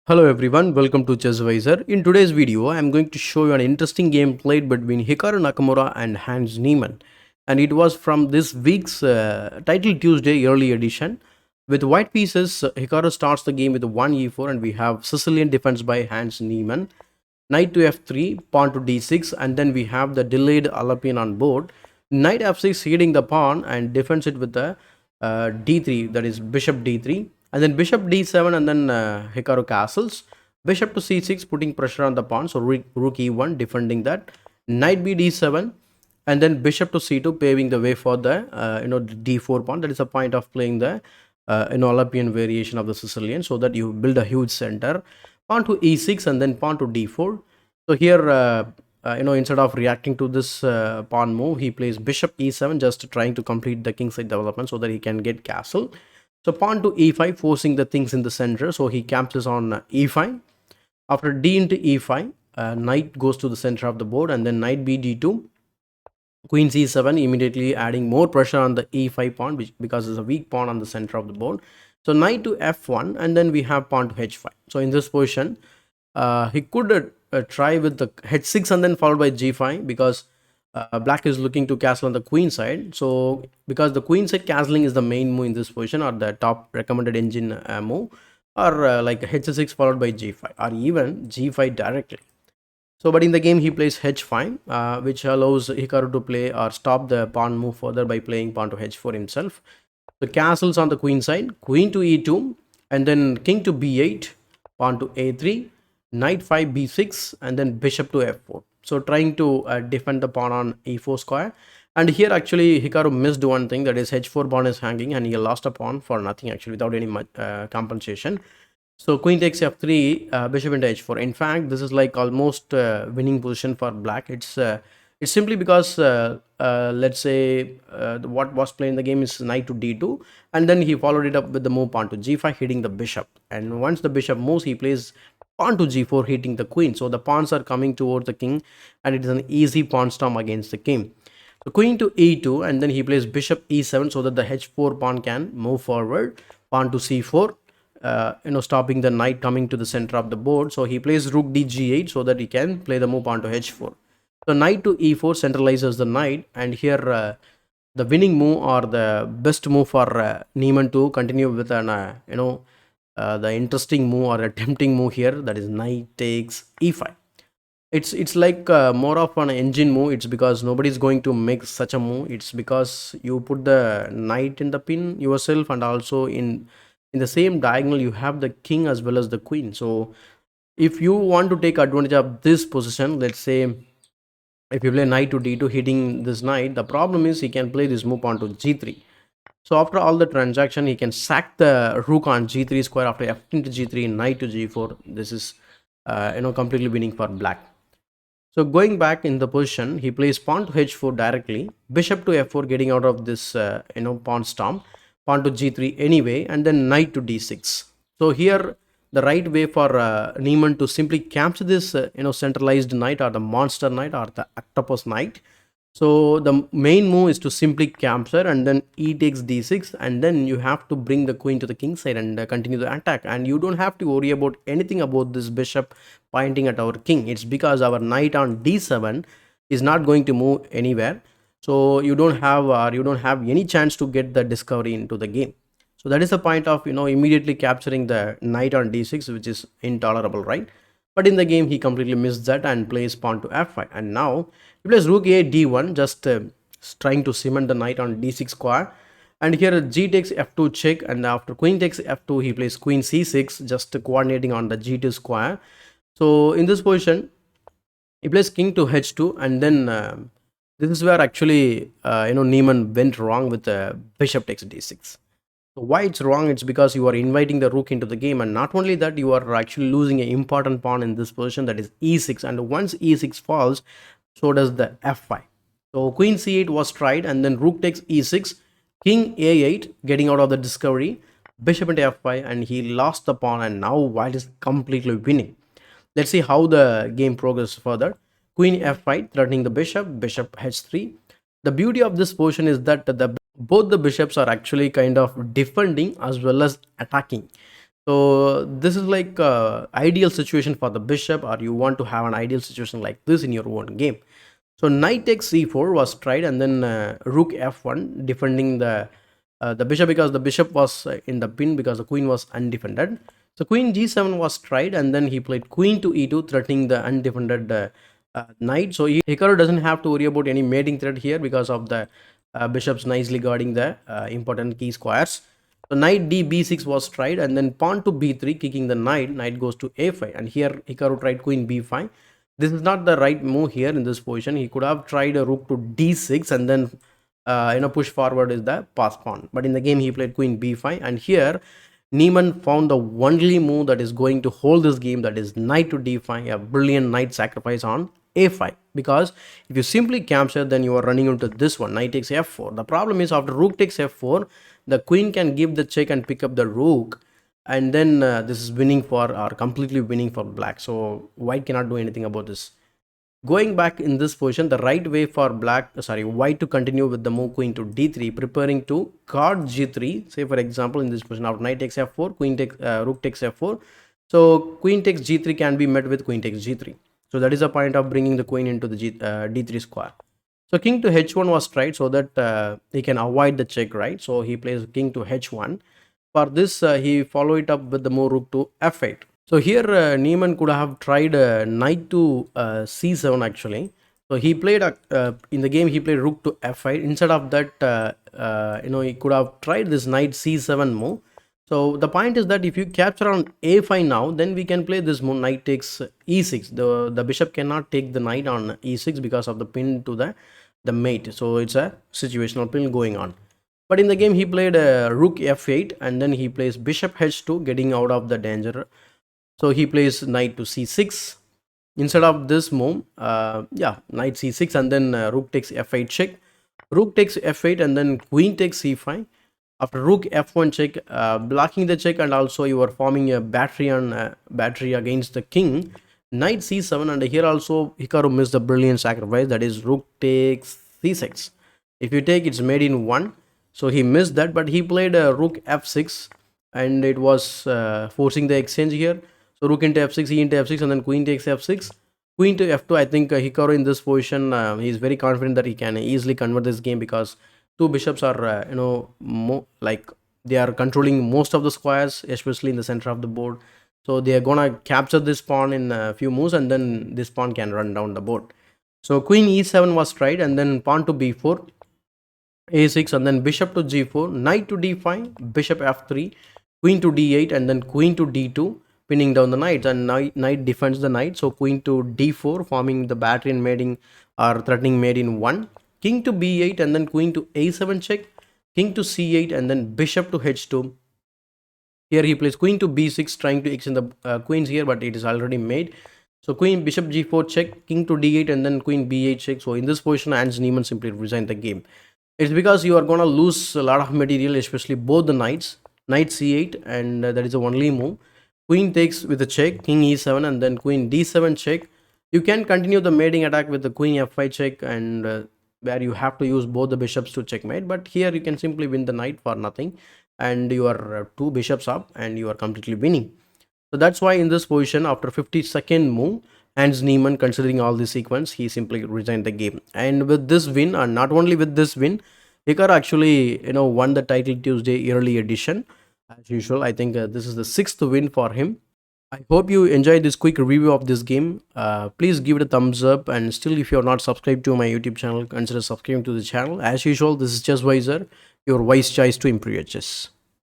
Hello everyone, welcome to ChessVisor. In today's video, I am going to show you an interesting game played between Hikaru Nakamura and Hans Niemann. And it was from this week's Title Tuesday early edition. With white pieces, Hikaru starts the game with 1 e4 and we have Sicilian defense by Hans Niemann. Knight to f3, pawn to d6, and then we have the delayed Alapin on board. Knight f6 hitting the pawn and defends it with the d3, that is bishop d3, and then bishop d7, and then Hikaru castles. Bishop to c6, putting pressure on the pawn, so rook e1, defending that. Knight b d7, and then bishop to c2, paving the way for the d4 pawn. That is the point of playing the Olympian variation of the Sicilian, so that you build a huge center. Pawn to e6 and then pawn to d4. So here, instead of reacting to this pawn move, he plays bishop e7, just trying to complete the kingside development so that he can get castle. So pawn to e5, forcing the things in the center. So he captures on e5. After d into e5, knight goes to the center of the board, and then knight b d2, queen c7, immediately adding more pressure on the e5 pawn, because it's a weak pawn on the center of the board. So knight to f1, and then we have pawn to h5. So in this position, he could try with the h6 and then followed by g5, because black is looking to castle on the queen side. So because the queen side castling is the main move in this position, or the top recommended engine move, or like h6 followed by g5, or even g5 directly. So but in the game he plays h5, which allows Hikaru to play or stop the pawn move further by playing pawn to h4 himself. The castles on the queen side, queen to e2, and then king to b8, pawn to a3, knight 5 b6, and then bishop to f4. So trying to defend the pawn on e4 square. And here actually Hikaru missed one thing, that is h4 pawn is hanging, and he lost a pawn for nothing, actually, without any compensation. So queen takes f3, bishop into h4. In fact, this is like almost winning position for black. It's simply because let's say what was playing the game is knight to d2, and then he followed it up with the move pawn to g5, hitting the bishop. And once the bishop moves, he plays pawn to g4, hitting the queen. So the pawns are coming towards the king, and it is an easy pawn storm against the king. So queen to e2, and then he plays bishop e7, so that the h4 pawn can move forward. Pawn to c4, stopping the knight coming to the center of the board. So he plays rook dg8, so that he can play the move pawn to h4. So knight to e4 centralizes the knight, and here the winning move, or the best move for Niemann to continue with an the interesting move or a tempting move here, that is knight takes e5. It's like more of an engine move. It's because nobody's going to make such a move. It's because you put the knight in the pin yourself, and also in the same diagonal you have the king as well as the queen. So if you want to take advantage of this position, let's say if you play knight to d2 hitting this knight, the problem is he can play this move on to g3. So after all the transaction, he can sack the rook on g3 square after f into g3, knight to g4. This is completely winning for black. So going back in the position, he plays pawn to h4 directly, bishop to f4, getting out of this pawn storm, pawn to g3 anyway, and then knight to d6. So here the right way for Niemann to simply capture this centralized knight, or the monster knight, or the octopus knight. So the main move is to simply capture, and then e takes d6, and then you have to bring the queen to the king side and continue the attack, and you don't have to worry about anything about this bishop pointing at our king. It's because our knight on d7 is not going to move anywhere, so you don't have any chance to get the discovery into the game. So that is the point of immediately capturing the knight on d6, which is intolerable, right? But in the game he completely missed that and plays pawn to f5, and now he plays rook a d1, just trying to cement the knight on d6 square. And here g takes f2 check, and after queen takes f2 he plays queen c6, just coordinating on the g2 square. So in this position he plays king to h2, and then this is where actually Niemann went wrong with bishop takes d6. So why it's wrong? It's because you are inviting the rook into the game, and not only that, you are actually losing an important pawn in this position, that is e6. And once e6 falls, so does the f5. So queen c8 was tried, and then rook takes e6, king a8, getting out of the discovery, bishop into f5, and he lost the pawn. And now white is completely winning. Let's see how the game progresses further. Queen f5, threatening the bishop, bishop h3. The beauty of this position is that both the bishops are actually kind of defending as well as attacking. So this is like ideal situation for the bishop, or you want to have an ideal situation like this in your own game. So knight takes c4 was tried, and then rook f1 defending the bishop, because the bishop was in the pin because the queen was undefended. So queen g7 was tried, and then he played queen to e2, threatening the undefended knight. So Hikaru doesn't have to worry about any mating threat here because of the bishops nicely guarding the important key squares. So knight d b6 was tried, and then pawn to b3, kicking the knight. Knight goes to a5, and here Hikaru tried queen b5. This is not the right move here in this position. He could have tried a rook to d6 and then push forward is the pass pawn. But in the game he played queen b5, and here Niemann found the only move that is going to hold this game, that is knight to d5, a brilliant knight sacrifice on a5. Because if you simply capture, then you are running into this one, knight takes f4. The problem is after rook takes f4, the queen can give the check and pick up the rook, and then this is winning for, or completely winning for black. So white cannot do anything about this. Going back in this position, the right way for white to continue with the move queen to d3, preparing to guard g3. Say for example, in this position, after knight takes f4, queen takes rook takes f4. So queen takes g3 can be met with queen takes g3. So that is the point of bringing the queen into the d3 square. So king to h1 was tried, so that he can avoid the check, right? So he plays king to h1. For this, he follow it up with the move rook to f8. So here Niemann could have tried knight to c7 actually. So he played in the game he played rook to f8. Instead of that, he could have tried this knight c7 move. So the point is that if you capture on a5 now, then we can play this move knight takes e6. The bishop cannot take the knight on e6 because of the pin to the mate. So it's a situational pin going on. But in the game he played rook f8, and then he plays bishop h2, getting out of the danger. So he plays knight to c6. Instead of this move, knight c6, and then rook takes f8 check. Rook takes f8, and then queen takes c5. After rook f1 check, blocking the check, and also you are forming a battery against the king. Knight c7, and here also Hikaru missed a brilliant sacrifice, that is rook takes c6. If you take, it's made in 1. So he missed that, but he played rook f6, and it was forcing the exchange here. So rook into f6, e into f6, and then queen takes f6. Queen to f2. I think Hikaru in this position, he is very confident that he can easily convert this game, because two bishops are like they are controlling most of the squares, especially in the center of the board. So they are gonna capture this pawn in a few moves, and then this pawn can run down the board. So queen e7 was tried, and then pawn to b4, a6, and then bishop to g4, knight to d5, bishop f3, queen to d8, and then queen to d2, pinning down the knights, and knight defends the knight. So queen to d4, forming the battery and mating, or threatening mate in 1. King to b8, and then queen to a7 check, king to c8, and then bishop to h2. Here he plays queen to b6, trying to extend the queens here, but it is already made. So queen bishop g4 check, king to d8, and then queen b8 check. So in this position, Hans Niemann simply resigned the game. It's because you are going to lose a lot of material, especially both the knights. Knight c8, and that is the only move. Queen takes with a check, king e7, and then queen d7 check. You can continue the mating attack with the queen f5 check, and where you have to use both the bishops to checkmate. But here you can simply win the knight for nothing, and you are two bishops up, and you are completely winning. So that's why in this position, after 52nd move, Hans Niemann, considering all this sequence, he simply resigned the game. And with this win, and not only with this win, Hikaru actually won the title Tuesday early edition. As usual, I think this is the 6th win for him. I hope you enjoyed this quick review of this game. Please give it a thumbs up, and still, if you are not subscribed to my YouTube channel, consider subscribing to the channel. As usual, this is Chess Wiser, your wise choice to improve your chess.